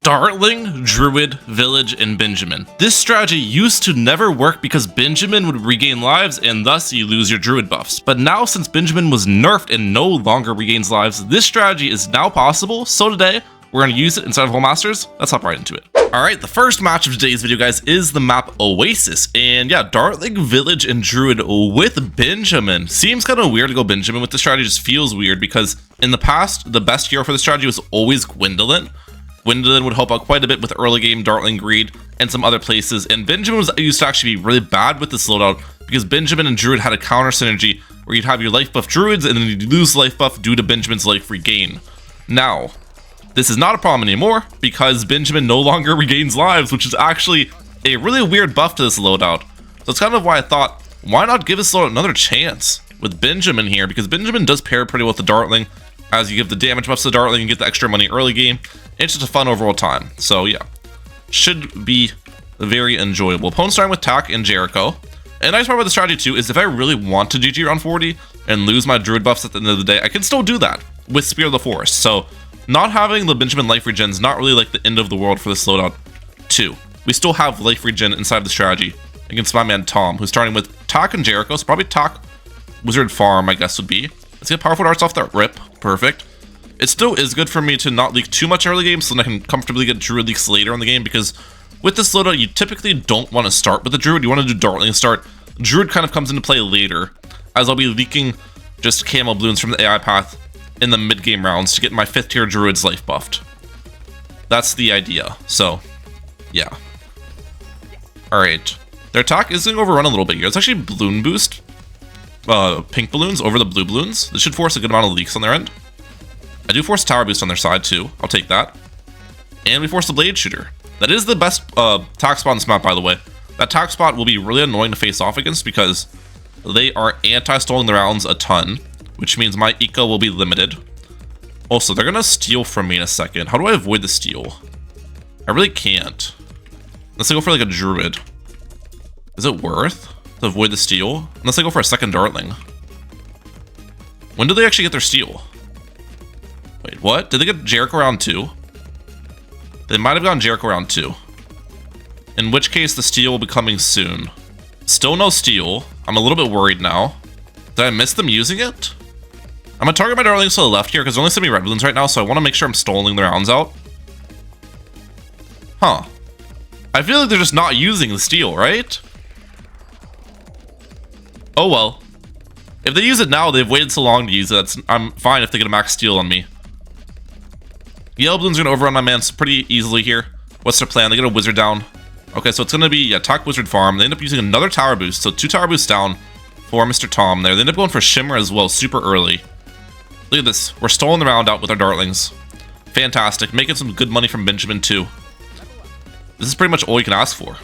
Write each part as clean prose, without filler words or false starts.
Dartling, Druid, Village, and Benjamin. This strategy used to never work because Benjamin would regain lives and thus you lose your Druid buffs. But now since Benjamin was nerfed and no longer regains lives, this strategy is now possible. So today, we're going to use it inside of Hole Masters. Let's hop right into it. Alright, the first match of today's video, guys, is the map Oasis. And yeah, Dartling, Village, and Druid with Benjamin. Seems kind of weird to go Benjamin with this strategy, just feels weird because in the past, the best hero for this strategy was always Gwendolyn. Gwendolyn would help out quite a bit with early game Dartling Greed and some other places, and Benjamin was used to actually be really bad with this loadout because Benjamin and Druid had a counter synergy where you'd have your life buff Druids and then you'd lose life buff due to Benjamin's life regain. Now, this is not a problem anymore because Benjamin no longer regains lives, which is actually a really weird buff to this loadout. So that's kind of why I thought, why not give this loadout another chance with Benjamin here, because Benjamin does pair pretty well with the Dartling. As you give the damage buffs to the Dartling, you get the extra money early game. It's just a fun overall time. So yeah, should be very enjoyable. Opponent starting with Tak and Jericho. And the nice part about the strategy too is if I really want to GG around 40 and lose my Druid buffs at the end of the day, I can still do that with Spear of the Forest. So not having the Benjamin life regen is not really like the end of the world for this loadout too. We still have life regen inside the strategy against my man Tom, who's starting with Tak and Jericho. So probably Tak, Wizard Farm, I guess would be. Let's get Powerful Darts off that rip. Perfect. It still is good for me to not leak too much early game so then I can comfortably get Druid leaks later in the game, because with this loadout, you typically don't want to start with the Druid. You want to do Dartling start. Druid kind of comes into play later, as I'll be leaking just Camo Bloons from the AI path in the mid-game rounds to get my 5th tier Druid's life buffed. That's the idea. So, yeah. Alright. Their attack is going to overrun a little bit here. It's actually Balloon Boost. Pink balloons over the blue balloons. This should force a good amount of leaks on their end. I do force Tower Boost on their side too. I'll take that. And we force the Blade Shooter. That is the best tack spot in this map, by the way. That tack spot will be really annoying to face off against because they are anti-stalling the rounds a ton, which means my eco will be limited. Also, they're going to steal from me in a second. How do I avoid the steal? I really can't. Let's go for like a Druid. Is it worth to avoid the steal? Unless I go for a second Dartling. When do they actually get their steal? Wait, what? Did they get Jericho round 2? They might have gotten Jericho round 2. In which case, the steal will be coming soon. Still no steal. I'm a little bit worried now. Did I miss them using it? I'm gonna target my Dartlings to the left here because they're only sending me red balloons right now, so I want to make sure I'm stalling the rounds out. Huh. I feel like they're just not using the steal, right? Oh well. If they use it now, they've waited so long to use it. I'm fine if they get a max steal on me. Yellow Balloon's gonna overrun my man pretty easily here. What's their plan? They get a Wizard down. Okay, so it's gonna be attack Wizard Farm. They end up using another Tower Boost, so 2 Tower Boosts down for Mr. Tom there. They end up going for Shimmer as well, super early. Look at this. We're stalling the round out with our Dartlings. Fantastic. Making some good money from Benjamin too. This is pretty much all you can ask for.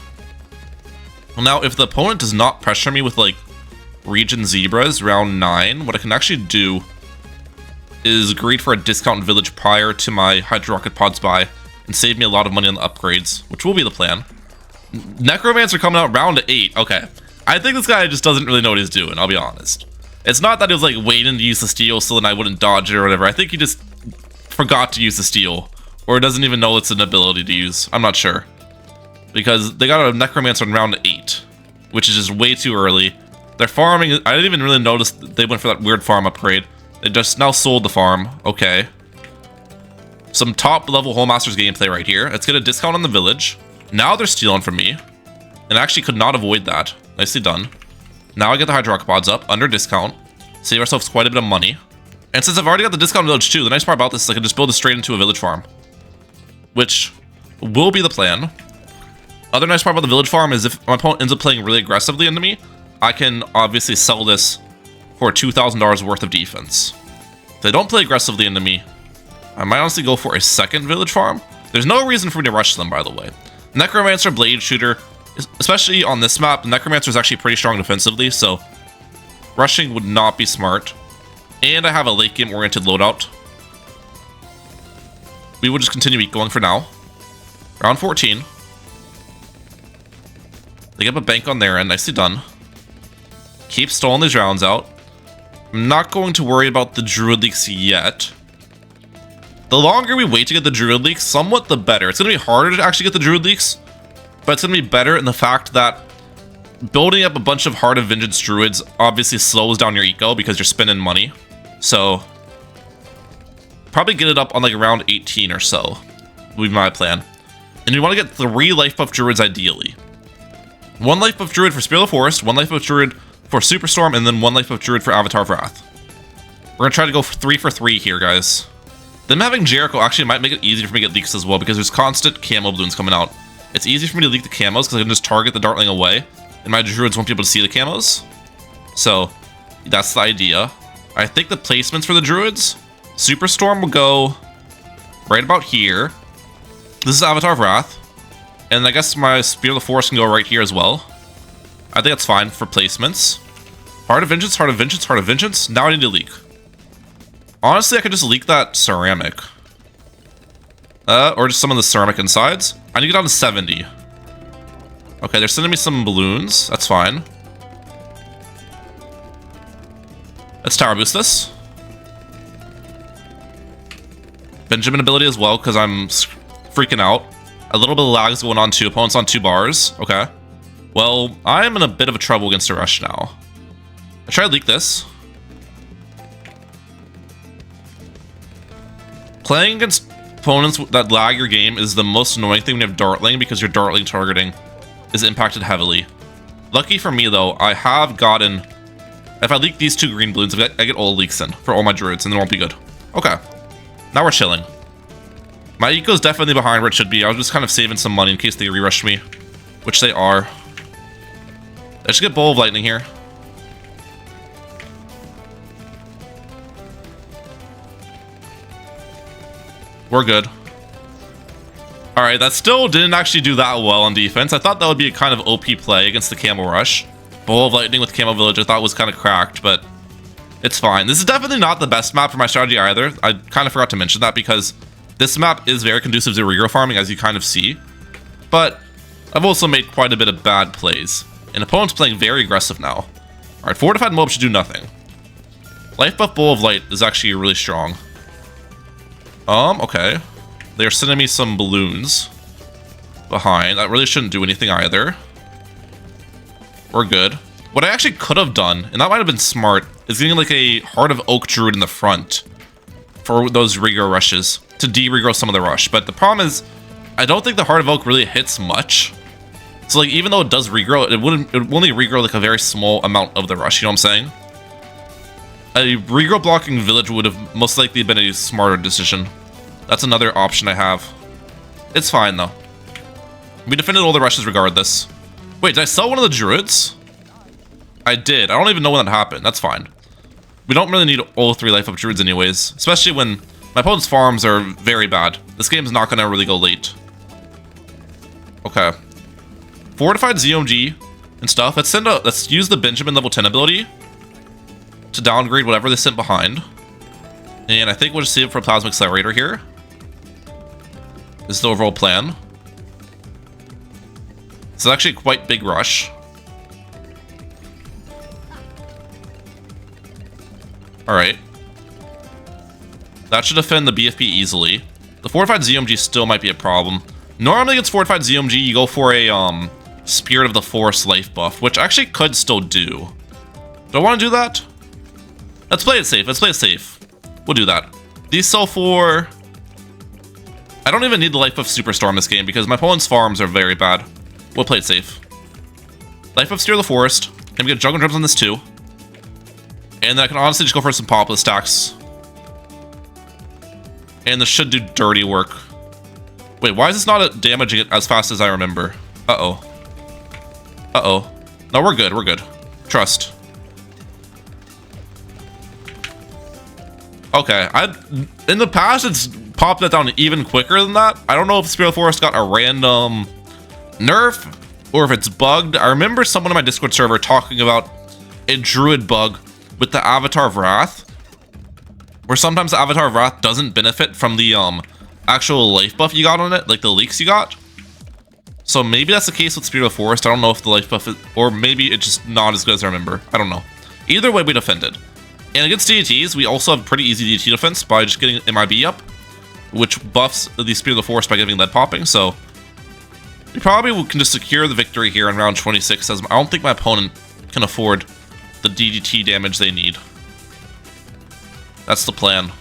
Well, now, if the opponent does not pressure me with, like, Region Zebras round 9, what I can actually do is greed for a discount in Village prior to my Hydro Rocket Pods buy and save me a lot of money on the upgrades, which will be the plan. Necromancer coming out round 8. Okay. I think this guy just doesn't really know what he's doing, I'll be honest. It's not that he was like waiting to use the steal so then I wouldn't dodge it or whatever. I think he just forgot to use the steal, or doesn't even know it's an ability to use. I'm not sure. Because they got a Necromancer in round 8, which is just way too early. They're farming. I didn't even really notice they went for that weird farm upgrade. They just now sold the farm. Okay. Some top level Hole Masters gameplay right here. Let's get a discount on the village. Now they're stealing from me. And I actually could not avoid that. Nicely done. Now I get the Hydropods up under discount. Save ourselves quite a bit of money. And since I've already got the discount village too, the nice part about this is I can just build it straight into a village farm. Which will be the plan. Other nice part about the village farm is if my opponent ends up playing really aggressively into me, I can obviously sell this for $2,000 worth of defense. If they don't play aggressively into me, I might honestly go for a second village farm. There's no reason for me to rush them, by the way. Necromancer, Blade Shooter, especially on this map, Necromancer is actually pretty strong defensively, so rushing would not be smart. And I have a late game oriented loadout. We will just continue going for now. Round 14. They get a bank on their end, nicely done. Keep stalling these rounds out. I'm not going to worry about the Druid leaks yet. The longer we wait to get the Druid Leaks, somewhat the better. It's going to be harder to actually get the Druid Leaks, but it's going to be better in the fact that building up a bunch of Heart of Vengeance Druids obviously slows down your eco because you're spending money. So, probably get it up on like around 18 or so, would be my plan. And you want to get 3 life buff Druids ideally. 1 life buff Druid for Spear of the Forest, 1 life buff Druid for Superstorm, and then 1 life buff Druid for Avatar of Wrath. We're going to try to go for 3 for 3 here, guys. Them having Jericho actually might make it easier for me to get leaks as well, because there's constant camo balloons coming out. It's easy for me to leak the camos because I can just target the Dartling away, and my Druids won't be able to see the camos. So, that's the idea. I think the placements for the Druids, Superstorm will go right about here. This is Avatar of Wrath. And I guess my Spear of the Forest can go right here as well. I think that's fine for placements. Heart of Vengeance, Heart of Vengeance, Heart of Vengeance. Now I need to leak. Honestly, I could just leak that ceramic. Or just some of the ceramic insides. I need to get down to 70. Okay, they're sending me some balloons. That's fine. Let's tower boost this. Benjamin ability as well, because I'm freaking out. A little bit of lag is going on too. Opponent's on 2 bars. Okay. Well, I'm in a bit of a trouble against a rush now. I try to leak this. Playing against opponents that lag your game is the most annoying thing when you have Dartling, because your Dartling targeting is impacted heavily. Lucky for me though, I have gotten... If I leak these 2 green balloons, I get all leaks in for all my Druids, and then it won't be good. Okay. Now we're chilling. My eco's definitely behind where it should be. I was just kind of saving some money in case they re-rush me, which they are. I should get Bowl of Lightning here. We're good. Alright, that still didn't actually do that well on defense. I thought that would be a kind of OP play against the Camo Rush. Bowl of Lightning with Camo Village I thought was kind of cracked, but it's fine. This is definitely not the best map for my strategy either. I kind of forgot to mention that because this map is very conducive to regrow farming, as you kind of see. But I've also made quite a bit of bad plays. And opponent's playing very aggressive now. Alright, Fortified Mob should do nothing. Life buff Bowl of Light is actually really strong. Okay. They're sending me some balloons behind. That really shouldn't do anything either. We're good. What I actually could have done, and that might have been smart, is getting like a Heart of Oak Druid in the front for those regrow rushes to de-regrow some of the rush. But the problem is, I don't think the Heart of Oak really hits much. So like, even though it does regrow, it would only regrow like a very small amount of the rush, you know what I'm saying? A regrow blocking village would have most likely been a smarter decision. That's another option I have. It's fine though. We defended all the rushes regardless. Wait, did I sell one of the Druids? I did. I don't even know when that happened. That's fine. We don't really need all 3 life up Druids anyways, especially when my opponent's farms are very bad. This game's not gonna really go late. Okay. Fortified ZOMG and stuff. Let's use the Benjamin level 10 ability to downgrade whatever they sent behind. And I think we'll just save it for a Plasma Accelerator here. This is the overall plan. This is actually a quite big rush. Alright. That should defend the BFP easily. The Fortified ZOMG still might be a problem. Normally against Fortified ZOMG, you go for a Spirit of the Forest life buff, which actually could still do. Do I want to do that? Let's play it safe. Let's play it safe. We'll do that. These sell for... I don't even need the life buff Superstorm this game because my opponent's farms are very bad. We'll play it safe. Life buff Steer the Forest. And we get Juggle Drums on this too. And then I can honestly just go for some Poplar stacks. And this should do dirty work. Wait, why is this not damaging it as fast as I remember? Uh-oh. Uh-oh. No, we're good. We're good. Trust. Okay. In the past, it's popped that down even quicker than that. I don't know if Spirit of the Forest got a random nerf or if it's bugged. I remember someone in my Discord server talking about a Druid bug with the Avatar of Wrath, where sometimes the Avatar of Wrath doesn't benefit from the actual life buff you got on it, like the leaks you got. So maybe that's the case with Spirit of the Forest. I don't know if the life buff is, or maybe it's just not as good as I remember. I don't know. Either way, we defended. And against DTs, we also have pretty easy DT defense by just getting MIB up. which buffs the Spear of the Force by giving lead popping, so we probably can just secure the victory here in round 26, as I don't think my opponent can afford the DDT damage they need. That's the plan.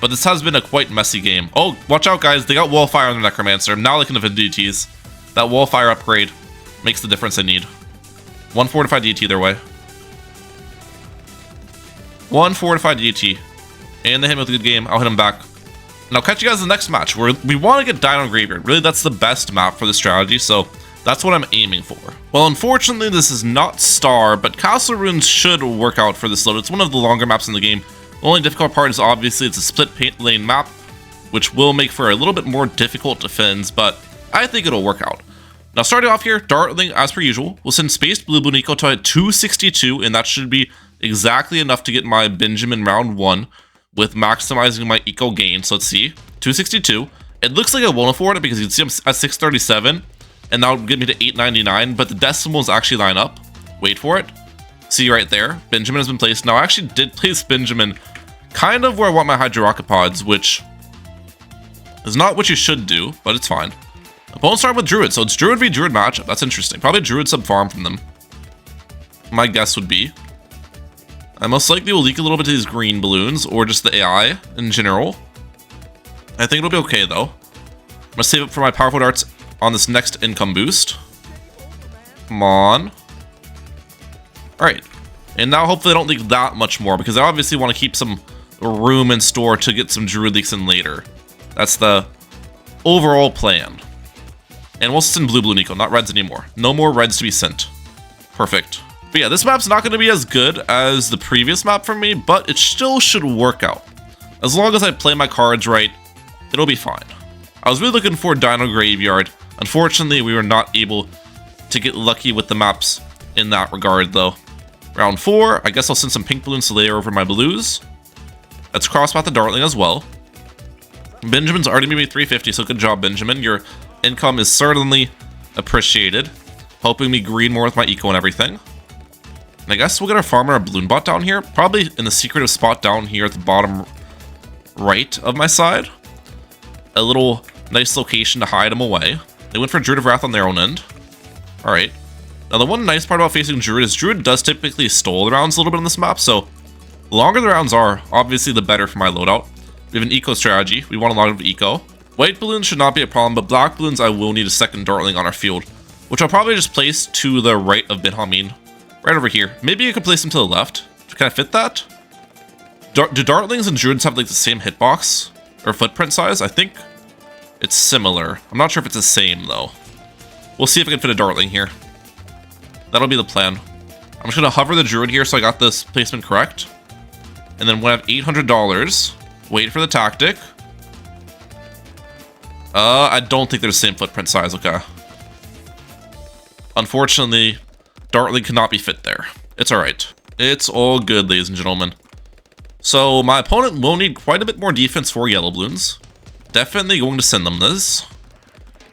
But this has been a quite messy game. Oh, watch out guys, they got Wall Fire on the Necromancer. Now they can defend DDTs. That Wall Fire upgrade makes the difference they need. One fortified DDT their way. One fortified DDT. And they hit me with a good game. I'll hit him back. And I'll catch you guys in the next match, where we want to get Dino Graveyard. Really, that's the best map for this strategy, so that's what I'm aiming for. Well, unfortunately, this is not Star, but Castle Ruins should work out for this load. It's one of the longer maps in the game. The only difficult part is obviously it's a split paint lane map, which will make for a little bit more difficult defense, but I think it'll work out. Now, starting off here, Dartling, as per usual, will send Spaced Blue Eco to 262, and that should be exactly enough to get my Benjamin round 1 with maximizing my eco gain. So let's see, 262. It looks like I won't afford it because you can see I'm at 637, and that'll get me to 899, but the decimals actually line up. Wait for it. See right there, Benjamin has been placed. Now, I actually did place Benjamin kind of where I want my Hydropods, which is not what you should do, but it's fine. Opponent started with Druid, so it's Druid v Druid matchup. That's interesting. Probably Druid sub-farm from them. My guess would be. I most likely will leak a little bit to these green balloons, or just the AI in general. I think it'll be okay, though. I'm gonna save it for my powerful darts on this next income boost. Come on. Alright. And now hopefully I don't leak that much more, because I obviously want to keep some room in store to get some Druid leaks in later. That's the overall plan. And we'll send blue Nico, not reds anymore. No more reds to be sent. Perfect. But yeah, this map's not going to be as good as the previous map for me, but it still should work out. As long as I play my cards right, it'll be fine. I was really looking for Dino Graveyard. Unfortunately, we were not able to get lucky with the maps in that regard, though. Round 4, I guess I'll send some pink balloons to layer over my blues. Let's crosspath the Dartling as well. Benjamin's already made me 350, so good job, Benjamin. Your income is certainly appreciated. Helping me green more with my eco and everything. And I guess we'll get our farmer, a balloon bot down here. Probably in the secretive spot down here at the bottom right of my side. A little nice location to hide him away. They went for Druid of Wrath on their own end. Alright. Now the one nice part about facing Druid is Druid does typically stall the rounds a little bit on this map, so the longer the rounds are, obviously the better for my loadout. We have an eco strategy. We want a lot of eco. White balloons should not be a problem, but black balloons I will need a second Dartling on our field, which I'll probably just place to the right of Benjamin. Right over here. Maybe you could place them to the left. Can I fit that? Do Dartlings and Druids have like the same hitbox or footprint size? I think it's similar. I'm not sure if it's the same though. We'll see if I can fit a Dartling here. That'll be the plan. I'm just gonna hover the Druid here so I got this placement correct. And then when I have $800, wait for the tactic. I don't think they're the same footprint size, okay. Unfortunately, Dartling cannot be fit there. It's alright. It's all good, ladies and gentlemen. So, my opponent will need quite a bit more defense for yellow balloons. Definitely going to send them this.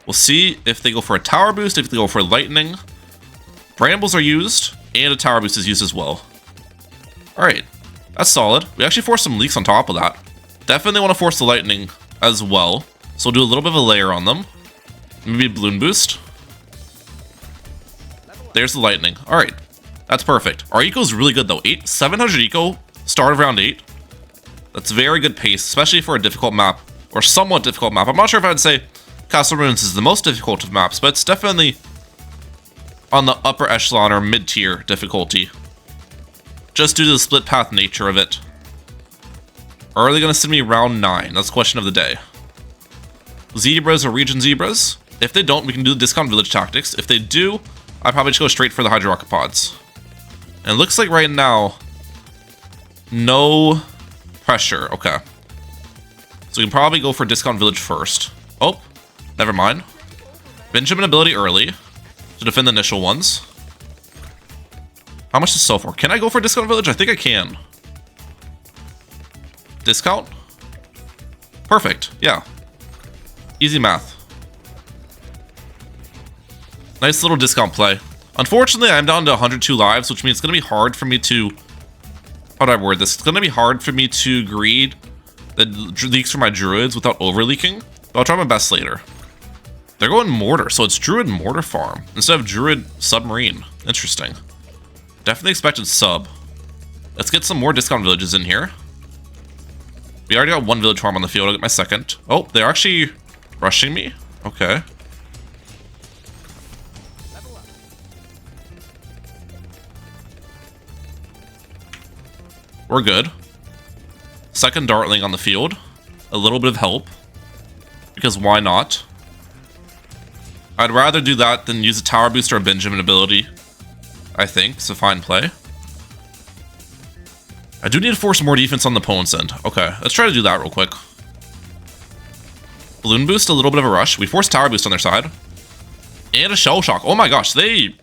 We'll see if they go for a tower boost, if they go for lightning. Brambles are used, and a tower boost is used as well. Alright, that's solid. We actually forced some leaks on top of that. Definitely want to force the lightning as well. So we'll do a little bit of a layer on them. Maybe a balloon boost. There's the lightning. Alright, that's perfect. Our eco is really good though. 700 eco, start of round 8. That's very good pace, especially for a difficult map, or somewhat difficult map. I'm not sure if I'd say Castle Ruins is the most difficult of maps, but it's definitely on the upper echelon or mid-tier difficulty, just due to the split path nature of it. Are they going to send me round 9? That's the question of the day. Zebras or region zebras? If they don't, we can do the discount village tactics. If they do, I probably just go straight for the Hydro Rocket Pods. And it looks like right now, no pressure. Okay. So we can probably go for discount village first. Oh, never mind. Benjamin ability early to defend the initial ones. How much is so far? Can I go for discount village? I think I can. Discount? Perfect. Yeah. Easy math. Nice little discount play. Unfortunately, I'm down to 102 lives, which means it's going to be hard for me to... How do I word this? It's going to be hard for me to greed that leaks for my druids without over leaking. But I'll try my best later. They're going mortar, so it's druid mortar farm instead of druid submarine. Interesting. Definitely expected sub. Let's get some more discount villages in here. We already got one village farm on the field. I'll get my second. Oh, they're actually rushing me? Okay. We're good. Second Dartling on the field. A little bit of help. Because why not? I'd rather do that than use a tower boost or a Benjamin ability. I think it's a fine play. I do need to force more defense on the opponent's end. Okay, let's try to do that real quick. Balloon boost, a little bit of a rush. We forced tower boost on their side. And a shell shock. Oh my gosh, they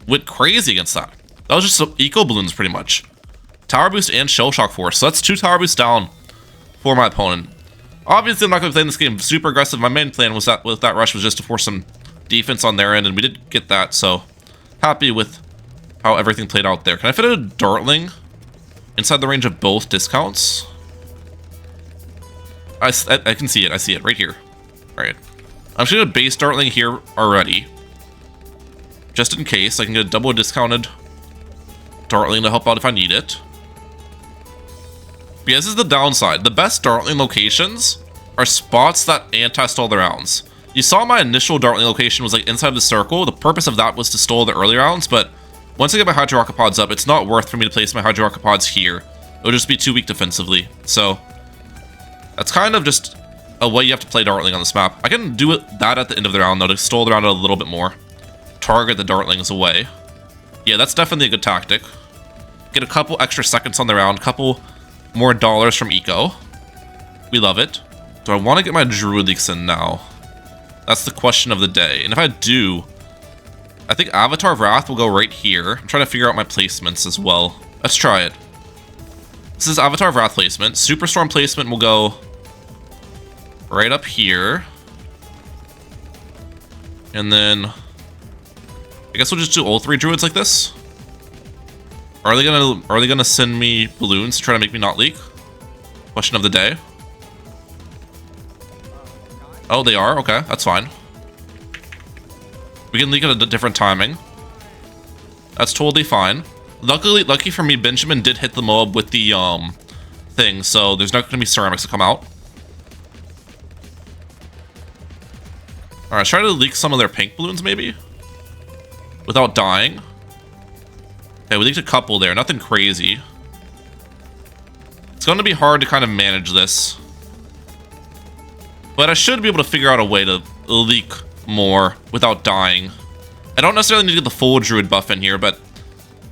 went crazy against that. That was just eco balloons pretty much. Tower boost and shell shock force. So that's 2 tower boosts down for my opponent. Obviously, I'm not going to play this game super aggressive. My main plan was that with that rush was just to force some defense on their end, and we did get that. So happy with how everything played out there. Can I fit a Dartling inside the range of both discounts? I can see it. I see it right here. All right. I'm just going to base Dartling here already. Just in case. I can get a double discounted Dartling to help out if I need it. But yeah, this is the downside. The best Dartling locations are spots that anti-stall the rounds. You saw my initial Dartling location was like inside the circle. The purpose of that was to stall the early rounds, but once I get my Hydro Rocket Pods up, it's not worth for me to place my Hydro Rocket Pods here. It would just be too weak defensively. So that's kind of just a way you have to play Dartling on this map. I can do that at the end of the round though, to stall the round a little bit more. Target the Dartlings away. Yeah, that's definitely a good tactic. Get a couple extra seconds on the round, couple more dollars from eco. We love it. Do I want to get my Druid Leaks in now? That's the question of the day. And if I do, I think Avatar of Wrath will go right here. I'm trying to figure out my placements as well. Let's try it. This is Avatar of Wrath placement. Superstorm placement will go right up here. And then I guess we'll just do all 3 druids like this. Are they gonna send me balloons to try to make me not leak? Question of the day. Oh, they are? Okay, that's fine. We can leak at a different timing. That's totally fine. Lucky for me, Benjamin did hit the mob with the thing, so there's not gonna be ceramics to come out. Alright, try to leak some of their pink balloons maybe? Without dying. Okay, we leaked a couple there, nothing crazy. It's going to be hard to kind of manage this. But I should be able to figure out a way to leak more without dying. I don't necessarily need to get the full druid buff in here, but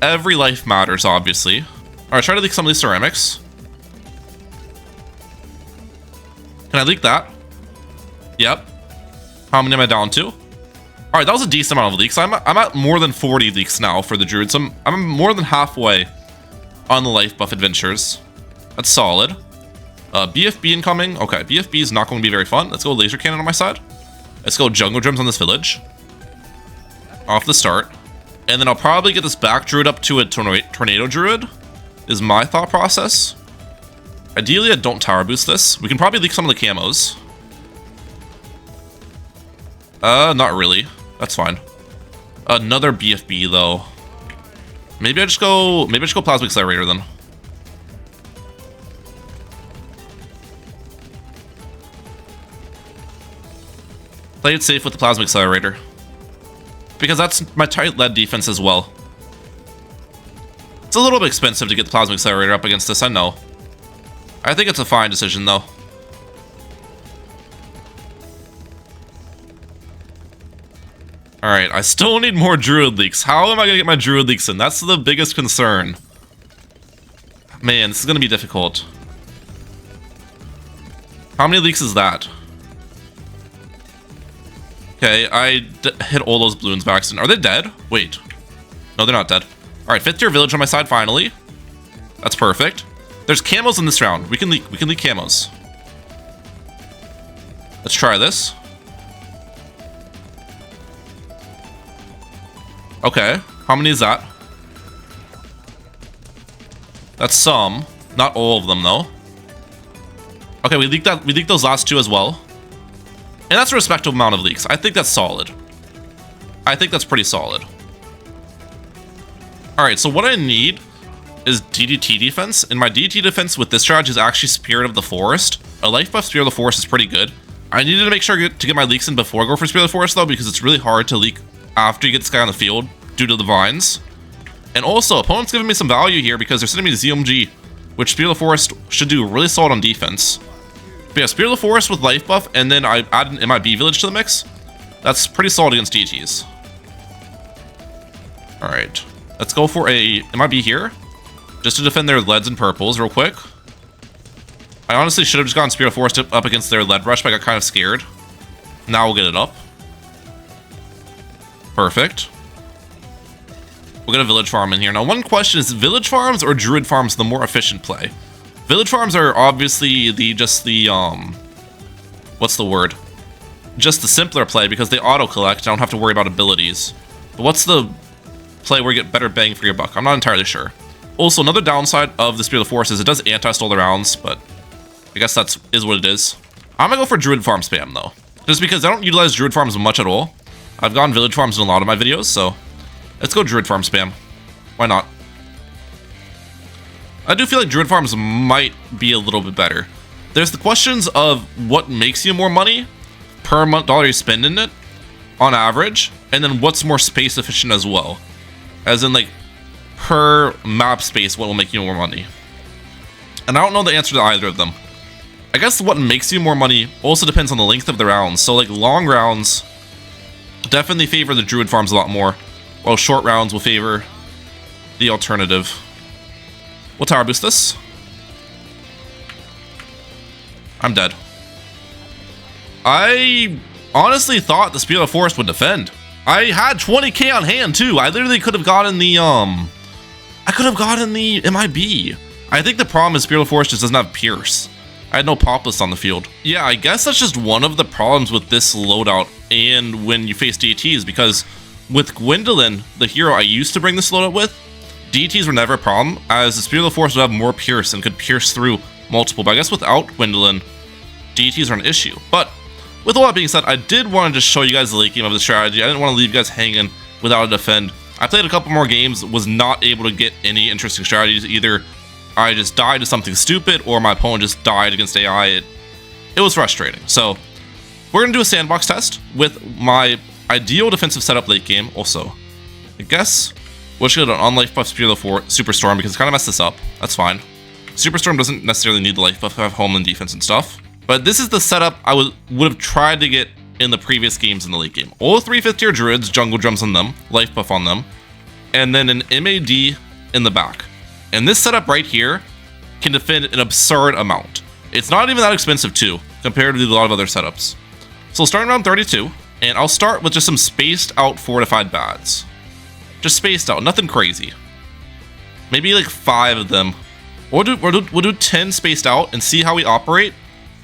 every life matters, obviously. Alright, try to leak some of these ceramics. Can I leak that? Yep. How many am I down to? Alright, that was a decent amount of leaks. I'm at more than 40 leaks now for the druids. So I'm more than halfway on the life buff adventures. That's solid. BFB incoming. Okay, BFB is not going to be very fun. Let's go laser cannon on my side. Let's go jungle drums on this village. Off the start. And then I'll probably get this back druid up to a tornado druid, is my thought process. Ideally, I don't tower boost this. We can probably leak some of the camos. Not really. That's fine. Another BFB though. Maybe I just go Plasma Accelerator then. Play it safe with the Plasma Accelerator. Because that's my tight lead defense as well. It's a little bit expensive to get the Plasma Accelerator up against this, I know. I think it's a fine decision though. Alright, I still need more Druid Leaks. How am I going to get my Druid Leaks in? That's the biggest concern. Man, this is going to be difficult. How many leaks is that? Okay, I hit all those balloons by accident. Are they dead? Wait. No, they're not dead. Alright, 5th tier village on my side, finally. That's perfect. There's camos in this round. We can leak camos. Let's try this. Okay, how many is that? That's some. Not all of them, though. Okay, we leaked those last two as well. And that's a respectable amount of leaks. I think that's solid. I think that's pretty solid. Alright, so what I need is DDT defense. And my DDT defense with this strategy is actually Spirit of the Forest. A life buff Spirit of the Forest is pretty good. I needed to make sure to get my leaks in before I go for Spirit of the Forest though, because it's really hard to leak after you get this guy on the field due to the vines. And also, opponent's giving me some value here because they're sending me ZMG, which Spirit of the Forest should do really solid on defense. But yeah, Spirit of the Forest with life buff, and then I add an MIB village to the mix. That's pretty solid against DTs. Alright, let's go for a MIB here, just to defend their leads and purples real quick. I honestly should have just gotten Spirit of the Forest up against their lead rush, but I got kind of scared. Now we'll get it up. Perfect. We'll get a village farm in here. Now, one question is village farms or druid farms the more efficient play? Village farms are obviously just the what's the word? Just the simpler play because they auto-collect. I don't have to worry about abilities. But what's the play where you get better bang for your buck? I'm not entirely sure. Also, another downside of the Spirit of the Forest is it does anti-stall the rounds, but I guess is what it is. I'm gonna go for druid farm spam though. Just because I don't utilize druid farms much at all. I've gone village farms in a lot of my videos, so let's go druid farm spam. Why not? I do feel like druid farms might be a little bit better. There's the questions of what makes you more money per dollar you spend in it on average, and then what's more space efficient as well. As in like per map space, what will make you more money. And I don't know the answer to either of them. I guess what makes you more money also depends on the length of the rounds. So like long rounds definitely favor the druid farms a lot more, while short rounds will favor the alternative. We'll tower boost this. I'm dead. I honestly thought the Spirit of the Forest would defend. I had 20k on hand too. I literally could have gotten the MIB. I think the problem is Spirit of the Forest just doesn't have Pierce. I had no Populus on the field. Yeah, I guess that's just one of the problems with this loadout and when you face DTs, because with Gwendolyn, the hero I used to bring this loadout with, DTs were never a problem, as the Spirit of the Forest would have more Pierce and could pierce through multiple. But I guess without Gwendolyn, DTs are an issue. But with all that being said, I did want to just show you guys the late game of the strategy. I didn't want to leave you guys hanging without a defend. I played a couple more games, was not able to get any interesting strategies. Either I just died to something stupid, or my opponent just died against AI. It was frustrating. So we're going to do a sandbox test with my ideal defensive setup late game. Also, I guess we'll just get an on-life buff Spirit of the Superstorm because it kind of messed this up. That's fine. Superstorm doesn't necessarily need the life buff, have homeland defense and stuff. But this is the setup I would have tried to get in the previous games in the late game. All 3 5th-tier druids, jungle drums on them, life buff on them, and then an MAD in the back. And this setup right here can defend an absurd amount. It's not even that expensive too, compared to a lot of other setups. So starting around 32, and I'll start with just some spaced out fortified bads. Just spaced out, nothing crazy. Maybe like 5 of them. We'll do 10 spaced out and see how we operate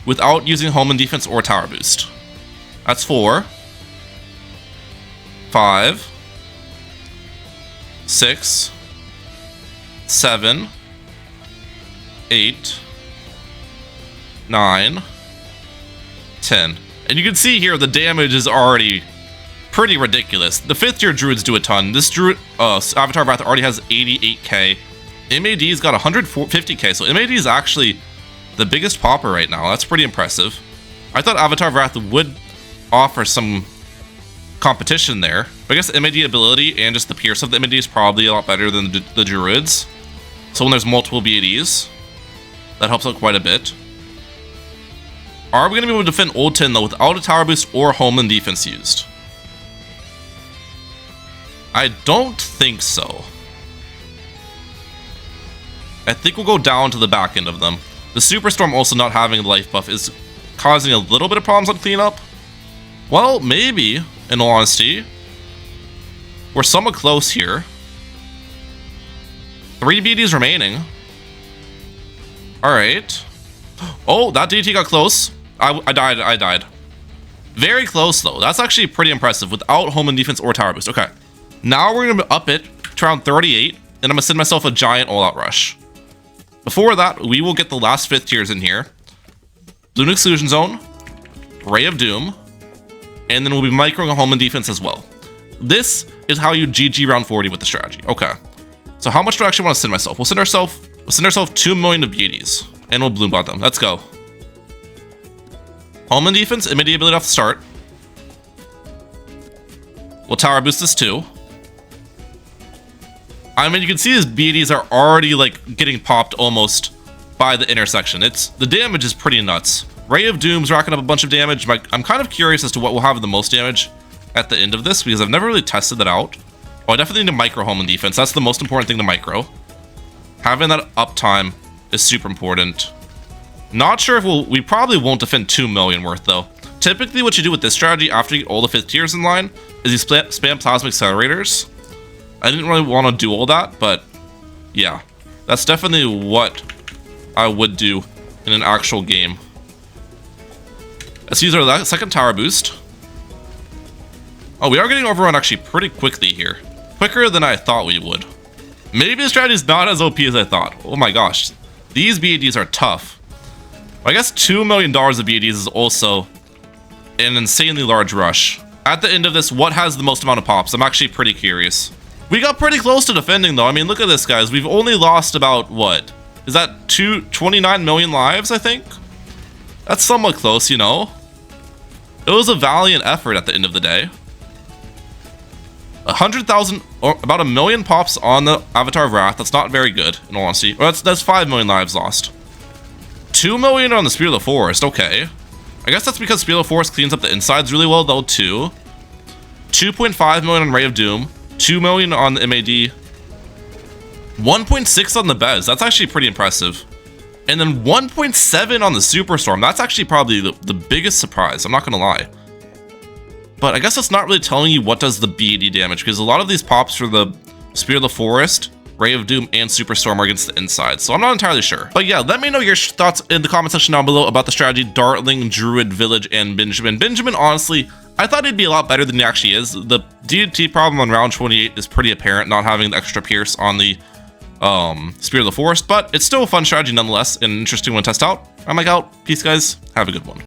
without using home and defense or tower boost. That's 4, 5, 6, 7, 8, 9, 10. And you can see here the damage is already pretty ridiculous. The 5th-tier druids do a ton. This druid, Avatar Wrath already has 88k. MAD's got 150k, so MAD is actually the biggest popper right now. That's pretty impressive. I thought Avatar Wrath would offer some competition there, but I guess the MAD ability and just the pierce of the MAD is probably a lot better than the druids. So when there's multiple BADs, that helps out quite a bit. Are we going to be able to defend Old 10 though without a tower boost or homeland defense used? I don't think so. I think we'll go down to the back end of them. The Superstorm also not having the life buff is causing a little bit of problems on cleanup. Well, maybe, in all honesty. We're somewhat close here. 3 BDs remaining. Alright. Oh, that DT got close. I died. Very close, though. That's actually pretty impressive without home and defense or tower boost. Okay. Now we're going to up it to around 38, and I'm going to send myself a giant all-out rush. Before that, we will get the last 5th tiers in here. Bloon Exclusion Zone, Ray of Doom, and then we'll be microing a home and defense as well. This is how you GG round 40 with the strategy. Okay. So how much do I actually want to send myself? We'll send ourselves 2 million of beauties, and we'll Bloom bot them. Let's go. Home and defense, immediate ability off the start. We'll tower boost this too. I mean, you can see his BDs are already like getting popped almost by the intersection. The damage is pretty nuts. Ray of Doom's racking up a bunch of damage. I'm kind of curious as to what will have the most damage at the end of this because I've never really tested that out. Oh, I definitely need to micro home and defense. That's the most important thing to micro. Having that uptime is super important. Not sure if we probably won't defend 2 million worth though. Typically what you do with this strategy after you get all the 5th tiers in line is you spam plasma accelerators. I didn't really want to do all that, but yeah, that's definitely what I would do in an actual game. Let's use our second tower boost. Oh, we are getting overrun actually pretty quickly here. Quicker than I thought we would. Maybe the strategy is not as OP as I thought. Oh my gosh, these BADs are tough. I guess $2 million of BADs is also an insanely large rush. At the end of this, what has the most amount of pops? I'm actually pretty curious. We got pretty close to defending though. I mean, look at this, guys. We've only lost about, what? Is that 29 million lives, I think? That's somewhat close, you know? It was a valiant effort at the end of the day. 100,000, or about 1 million pops on the Avatar of Wrath. That's not very good, in all honesty. Well, that's 5 million lives lost. 2 million on the Spirit of the Forest, okay. I guess that's because Spirit of the Forest cleans up the insides really well, though, too. 2.5 million on Ray of Doom. 2 million on the MAD. 1.6 on the Bez. That's actually pretty impressive. And then 1.7 on the Superstorm. That's actually probably the biggest surprise. I'm not going to lie. But I guess that's not really telling you what does the BAD damage, because a lot of these pops for the Spirit of the Forest, Ray of Doom, and Superstorm are against the inside, so I'm not entirely sure. But yeah, let me know your thoughts in the comment section down below about the strategy Dartling, Druid, Village, and Benjamin. Benjamin, honestly, I thought he'd be a lot better than he actually is. The DDT problem on round 28 is pretty apparent, not having the extra pierce on the Spirit of the Forest, but it's still a fun strategy nonetheless, and an interesting one to test out. I'm Mike out. Peace, guys. Have a good one.